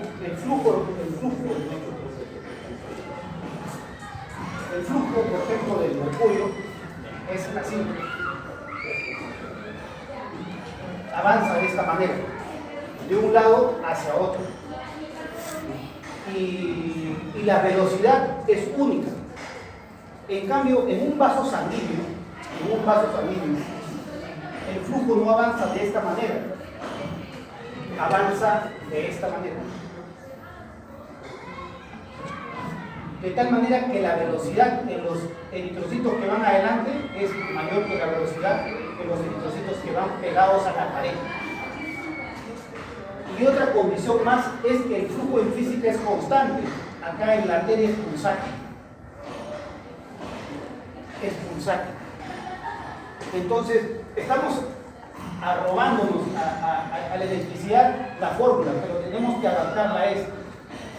por ejemplo, del mercurio es así. Avanza de esta manera, de un lado hacia otro. Y la velocidad es única. En cambio, en un vaso sanguíneo, el flujo no avanza de esta manera, avanza de esta manera. De tal manera que la velocidad de los eritrocitos que van adelante es mayor que la velocidad de los eritrocitos que van pegados a la pared. Y otra condición más es que el flujo en física es constante. Acá en la arteria es pulsátil. Entonces, estamos arrobándonos a la electricidad la fórmula, pero tenemos que adaptarla a esto.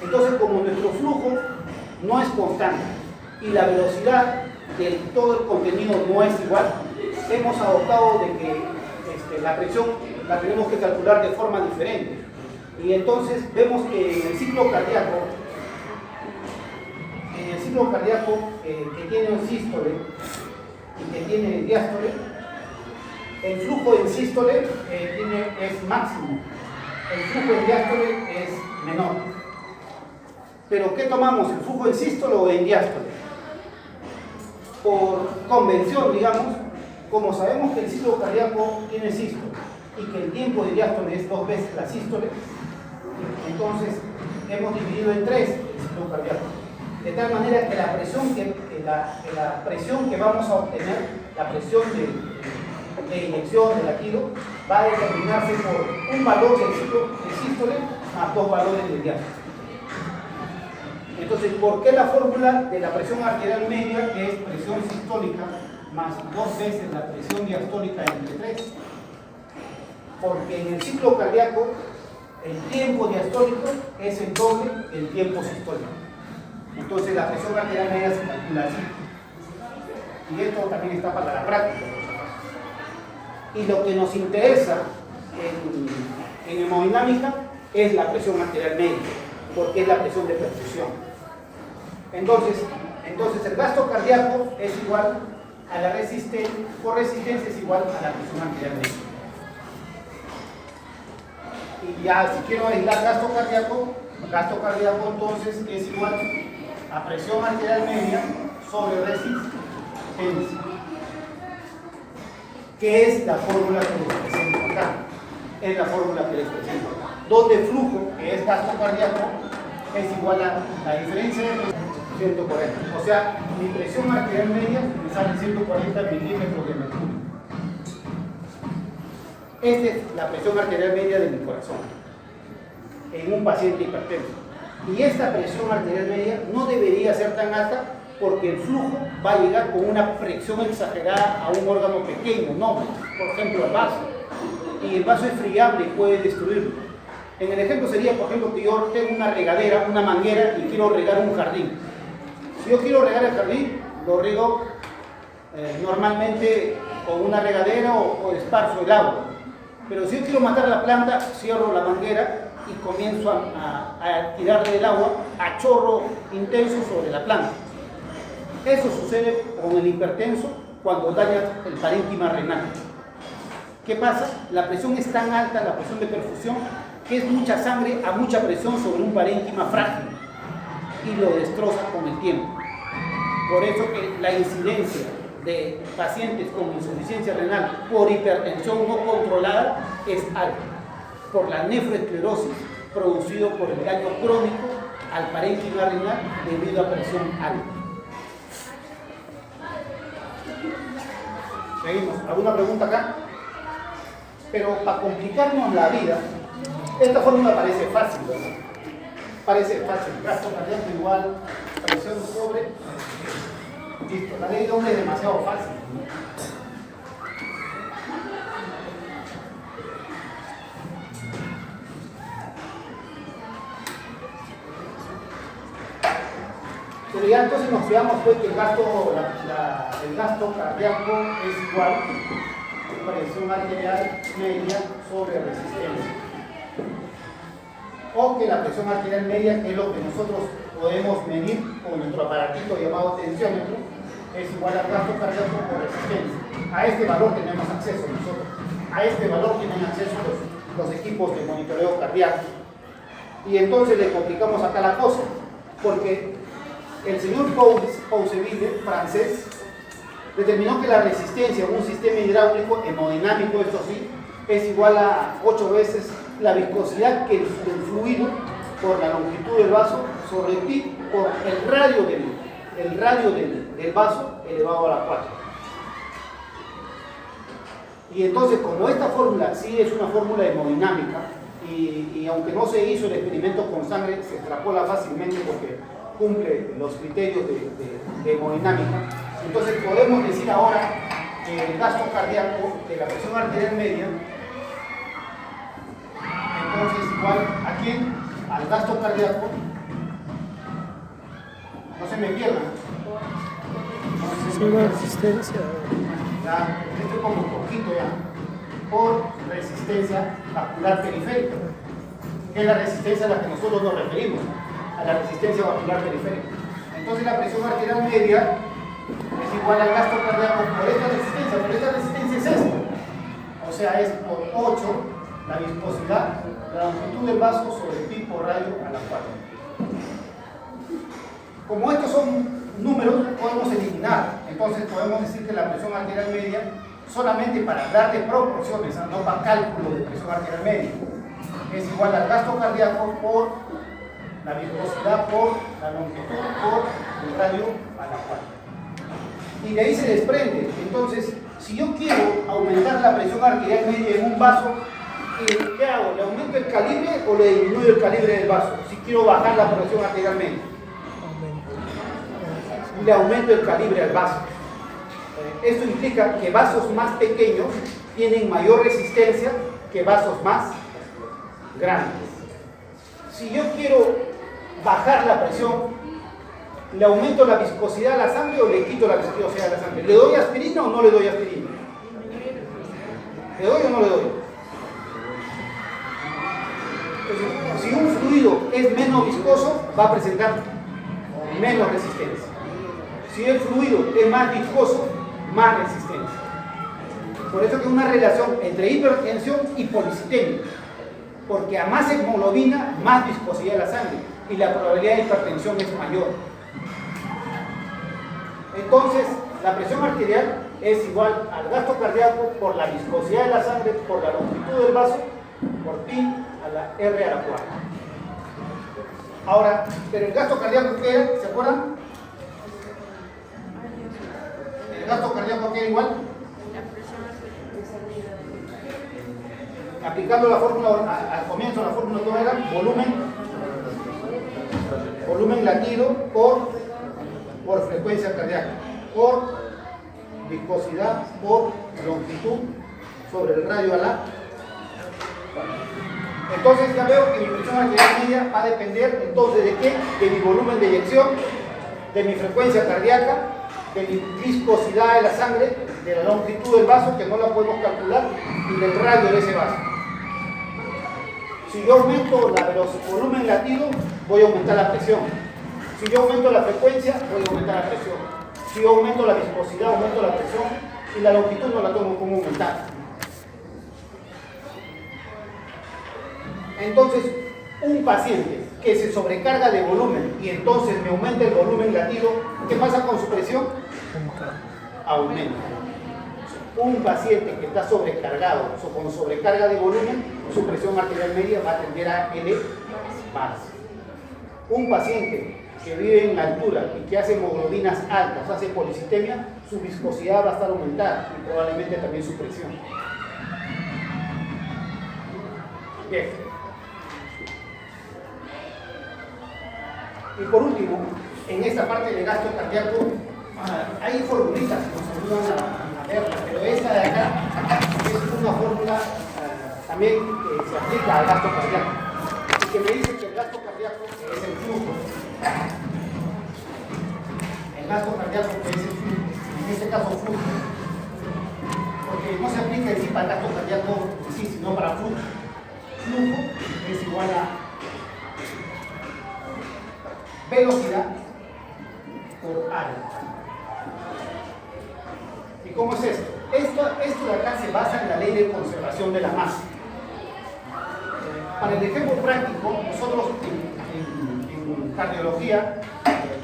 Entonces, como nuestro flujo no es constante y la velocidad de todo el contenido no es igual, hemos adoptado de que la presión la tenemos que calcular de forma diferente. Y entonces vemos que en el ciclo cardíaco ciclo cardíaco que tiene un sístole y que tiene diástole, el flujo en sístole es máximo, el flujo en diástole es menor. Pero ¿qué tomamos? ¿El flujo en sístole o en diástole? Por convención, digamos, como sabemos que el ciclo cardíaco tiene sístole y que el tiempo de diástole es 2 veces la sístole, entonces hemos dividido en 3 el ciclo cardíaco. De tal manera que la presión que vamos a obtener, la presión de inyección del latido, va a determinarse por un valor del ciclo de sístole más 2 valores de diástole. Entonces, ¿por qué la fórmula de la presión arterial media es presión sistólica más 2 veces la presión diastólica entre 3? Porque en el ciclo cardíaco el tiempo diastólico es el doble del tiempo sistólico. Entonces la presión arterial media se calcula así. Y esto también está para la práctica. Y lo que nos interesa en hemodinámica es la presión arterial media, porque es la presión de perfusión. Entonces el gasto cardíaco es igual a la resistencia, por resistencia es igual a la presión arterial media. Y ya, si quiero aislar gasto cardíaco entonces es igual a presión arterial media sobre resistencia, que es la fórmula que les presento acá. Es la fórmula que les presento acá. Donde el flujo, que es gasto cardíaco, es igual a la diferencia de 140. O sea, mi presión arterial media me sale 140 milímetros de mercurio. Esta es la presión arterial media de mi corazón en un paciente hipertenso. Y esta presión arterial media no debería ser tan alta porque el flujo va a llegar con una presión exagerada a un órgano pequeño, no, por ejemplo, al vaso. Y el vaso es friable y puede destruirlo. En el ejemplo sería, por ejemplo, que yo tengo una regadera, una manguera y quiero regar un jardín. Si yo quiero regar el jardín, lo riego normalmente con una regadera o esparzo el agua. Pero si yo quiero matar la planta, cierro la manguera y comienzo a tirarle el agua a chorro intenso sobre la planta. Eso sucede con el hipertenso cuando daña el parénquima renal. ¿Qué pasa? La presión es tan alta, la presión de perfusión, que es mucha sangre a mucha presión sobre un parénquima frágil y lo destroza con el tiempo. Por eso que la incidencia de pacientes con insuficiencia renal por hipertensión no controlada es alta, por la nefroesclerosis producido por el daño crónico al parénquima renal debido a presión alta. Seguimos. ¿Alguna pregunta acá? Pero para complicarnos la vida, esta fórmula parece fácil, ¿verdad? Parece fácil. Gasto cardíaco igual presión sobre. Listo. La ley de Ohm es demasiado fácil, ¿no? Pero ya entonces nos quedamos pues que el gasto cardíaco es igual a presión arterial media sobre resistencia. O que la presión arterial media, que es lo que nosotros podemos medir con nuestro aparatito llamado tensiómetro, es igual al gasto cardíaco por resistencia. A este valor tenemos acceso nosotros. A este valor tienen acceso los equipos de monitoreo cardíaco. Y entonces le complicamos acá la cosa, porque el señor Pauseville, francés, determinó que la resistencia en un sistema hidráulico hemodinámico, esto sí, es igual a 8 veces la viscosidad que el fluido por la longitud del vaso sobre pi por el radio del vaso elevado a la 4. Y entonces, como esta fórmula sí es una fórmula hemodinámica, y aunque no se hizo el experimento con sangre, se extrapola fácilmente porque cumple los criterios de hemodinámica, entonces podemos decir ahora que el gasto cardíaco de la presión arterial media, entonces igual ¿a quién? Al gasto cardíaco, no se me pierdan, Sí, la resistencia. ya, esto es como un poquito ya, por resistencia vascular periférica, que es la resistencia a la que nosotros nos referimos, a la resistencia vascular periférica. Entonces la presión arterial media es igual al gasto cardíaco por esta resistencia. Por esta resistencia es esto. O sea, es por 8 la viscosidad, la longitud del vaso sobre pi por radio a la cuarta. Como estos son números, podemos eliminar. Entonces podemos decir que la presión arterial media, solamente para darle proporciones, no para cálculo de presión arterial media, es igual al gasto cardíaco por la viscosidad por la longitud por el radio a la cuarta. Y de ahí se desprende. Entonces, si yo quiero aumentar la presión arterial media en un vaso, ¿qué hago? ¿Le aumento el calibre o le disminuyo el calibre del vaso? Si quiero bajar la presión arterial media, le aumento el calibre al vaso. Esto implica que vasos más pequeños tienen mayor resistencia que vasos más grandes. Si yo quiero bajar la presión, ¿le aumento la viscosidad a la sangre o le quito la viscosidad a la sangre? ¿Le doy aspirina o no le doy aspirina? ¿Le doy o no le doy? Entonces, si un fluido es menos viscoso, va a presentar menos resistencia. Si el fluido es más viscoso, más resistencia. Por eso que hay una relación entre hipertensión y policitemia. Porque a más hemoglobina, más viscosidad de la sangre. Y la probabilidad de hipertensión es mayor. Entonces, la presión arterial es igual al gasto cardíaco por la viscosidad de la sangre, por la longitud del vaso, por pi a la R a la cuarta. Ahora, pero el gasto cardíaco, ¿qué era? ¿Se acuerdan? El gasto cardíaco, ¿qué era igual? Aplicando la fórmula al comienzo, la fórmula todo era volumen latido por frecuencia cardíaca, por viscosidad, por longitud sobre el radio a la. Entonces ya veo que mi presión arterial media va a depender entonces de qué, de mi volumen de eyección, de mi frecuencia cardíaca, de mi viscosidad de la sangre, de la longitud del vaso, que no la podemos calcular, y del radio de ese vaso. Si yo aumento el volumen latido, voy a aumentar la presión. Si yo aumento la frecuencia, voy a aumentar la presión. Si yo aumento la viscosidad, aumento la presión, y la longitud no la tengo como aumentar. Entonces, un paciente que se sobrecarga de volumen y entonces me aumenta el volumen latido, ¿qué pasa con su presión? Aumenta. Un paciente que está sobrecargado o con sobrecarga de volumen, su presión arterial media va a tender a elevarse. Un paciente que vive en la altura y que hace hemoglobinas altas, hace policitemia, su viscosidad va a estar aumentada y probablemente también su presión. Bien. Y por último, en esta parte de gasto cardíaco, hay formulitas que nos ayudan a verla, pero esta de acá es una fórmula también que se aplica al gasto cardíaco y que me dice que el gasto cardíaco es el flujo. El gasto cardíaco es el flujo, en este caso flujo, porque no se aplica en sí para el gasto cardíaco en sí, sino para flujo. Flujo es igual a velocidad por área. ¿Y cómo es esto? Esto de acá se basa en la ley de conservación de la masa. Para el ejemplo práctico, nosotros en cardiología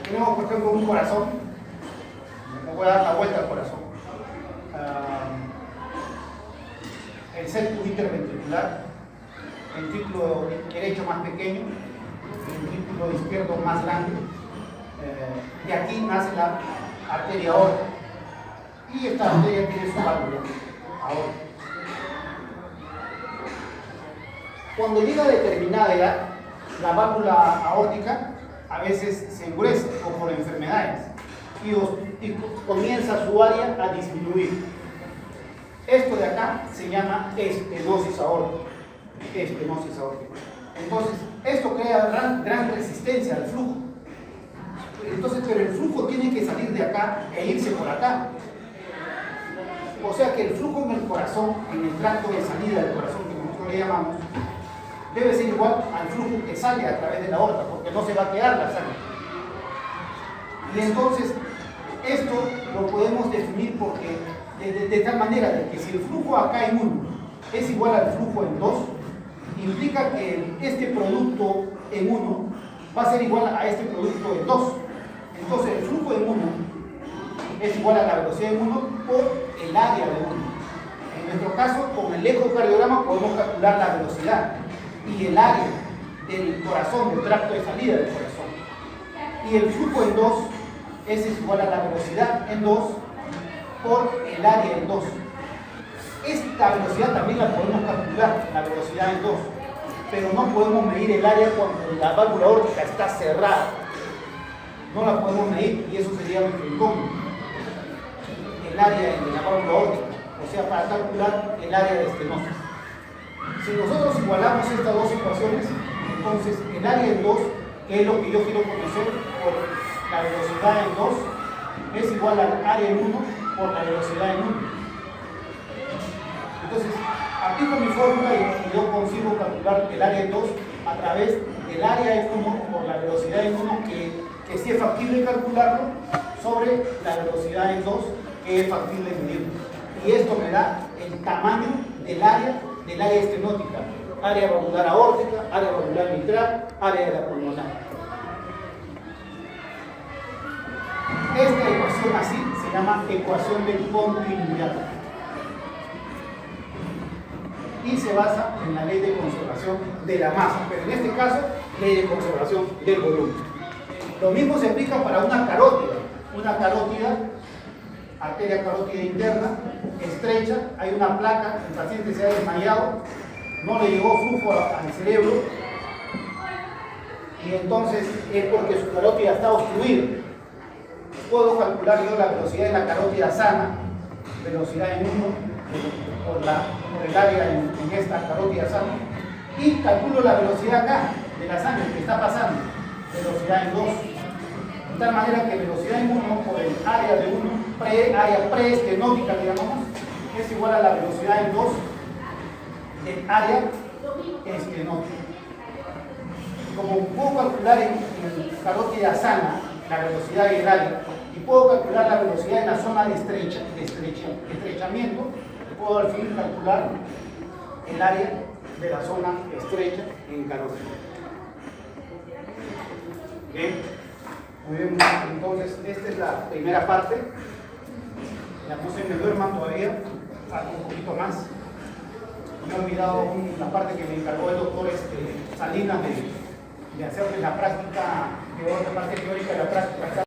tenemos, por ejemplo, un corazón. Me voy a dar la vuelta al corazón. El septum interventricular, el ventrículo derecho más pequeño, el ventrículo izquierdo más grande. De aquí nace la arteria aorta. Y esta arteria tiene su válvula aorta. Cuando llega a determinada edad, la válvula aórtica a veces se endurece o por enfermedades y comienza su área a disminuir. Esto de acá se llama estenosis aórtica. Estenosis aórtica. Entonces, esto crea gran resistencia al flujo. Entonces, pero el flujo tiene que salir de acá e irse por acá. O sea que el flujo en el corazón, en el tracto de salida del corazón, que nosotros le llamamos, debe ser igual al flujo que sale a través de la aorta, porque no se va a quedar la sangre. Y entonces, esto lo podemos definir porque de tal manera de que si el flujo acá en 1 es igual al flujo en 2, implica que este producto en 1 va a ser igual a este producto en 2. Entonces, el flujo en 1 es igual a la velocidad en 1 por el área de 1. En nuestro caso, con el ecocardiograma podemos calcular la velocidad y el área del corazón, del tracto de salida del corazón. Y el flujo en 2 es igual a la velocidad en 2 por el área en 2. Esta velocidad también la podemos calcular, la velocidad en 2, pero no podemos medir el área cuando la válvula aórtica está cerrada. No la podemos medir y eso sería nuestro incógnito. El área de la válvula aórtica, o sea, para calcular el área de estenosis. Si nosotros igualamos estas dos ecuaciones, entonces el área en 2, que es lo que yo quiero conocer por la velocidad en 2, es igual al área en 1 por la velocidad en 1. Entonces, aplico mi fórmula y yo consigo calcular el área en 2 a través del área en 1 por la velocidad en 1, que sí es factible calcularlo, sobre la velocidad en 2, que es factible medirlo. Y esto me da el tamaño del área estenótica, área valvular aórtica, área valvular mitral, área de la pulmonar. Esta ecuación así se llama ecuación de continuidad y se basa en la ley de conservación de la masa, pero en este caso, ley de conservación del volumen. Lo mismo se aplica para una carótida, arteria carótida interna, estrecha, hay una placa, el paciente se ha desmayado, no le llegó flujo al cerebro, y entonces es porque su carótida está obstruida. Puedo calcular yo la velocidad de la carótida sana, velocidad en 1 por el área en esta carótida sana, y calculo la velocidad acá de la sangre que está pasando, velocidad en 2. De tal manera que velocidad en 1 por el área de 1, área preestenótica, digamos, es igual a la velocidad en 2 del área estenótica. Como puedo calcular en carótida sana la velocidad y el área, y puedo calcular la velocidad en la zona de estrechamiento, puedo al fin calcular el área de la zona estrecha en carótida. Bien, muy bien, entonces esta es la primera parte. La puse en el duerman todavía, falta un poquito más. Me he olvidado la parte que me encargó el doctor Salinas de hacerle la práctica, de otra parte teórica de la práctica.